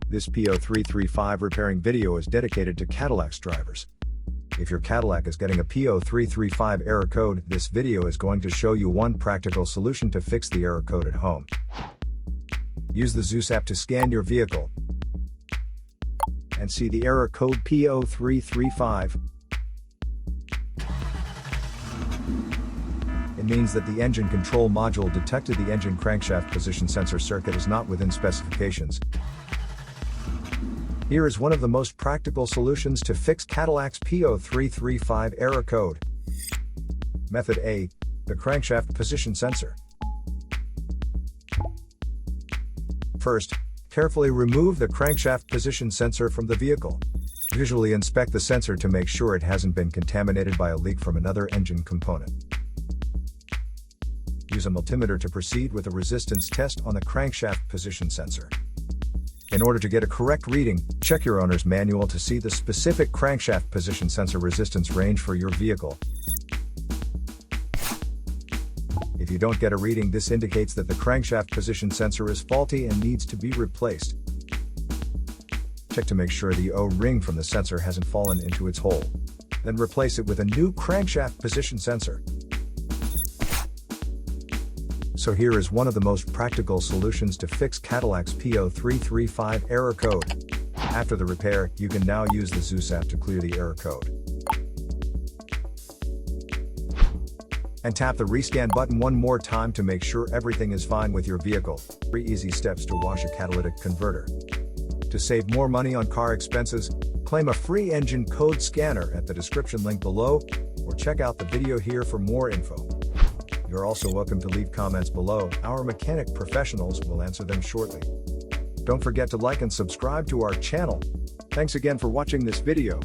This P0335 repairing video is dedicated to Cadillac's drivers. If your Cadillac is getting a P0335 error code, this video is going to show you one practical solution to fix the error code at home. Use the Zeus app to scan your vehicle and see the error code P0335. It means that the engine control module detected the engine crankshaft position sensor circuit is not within specifications. Here is one of the most practical solutions to fix Cadillac's P0335 error code. Method A. The crankshaft position sensor. First, carefully remove the crankshaft position sensor from the vehicle. Visually inspect the sensor to make sure it hasn't been contaminated by a leak from another engine component. Use a multimeter to proceed with a resistance test on the crankshaft position sensor. In order to get a correct reading, check your owner's manual to see the specific crankshaft position sensor resistance range for your vehicle. If you don't get a reading, this indicates that the crankshaft position sensor is faulty and needs to be replaced. Check to make sure the O-ring from the sensor hasn't fallen into its hole. Then replace it with a new crankshaft position sensor. So here is one of the most practical solutions to fix Cadillac's P0335 error code. After the repair, you can now use the Zeus app to clear the error code. And tap the rescan button one more time to make sure everything is fine with your vehicle. 3 easy steps to wash a catalytic converter. To save more money on car expenses, claim a free engine code scanner at the description link below, or check out the video here for more info. You're also welcome to leave comments below. Our mechanic professionals will answer them shortly. Don't forget to like and subscribe to our channel. Thanks again for watching this video.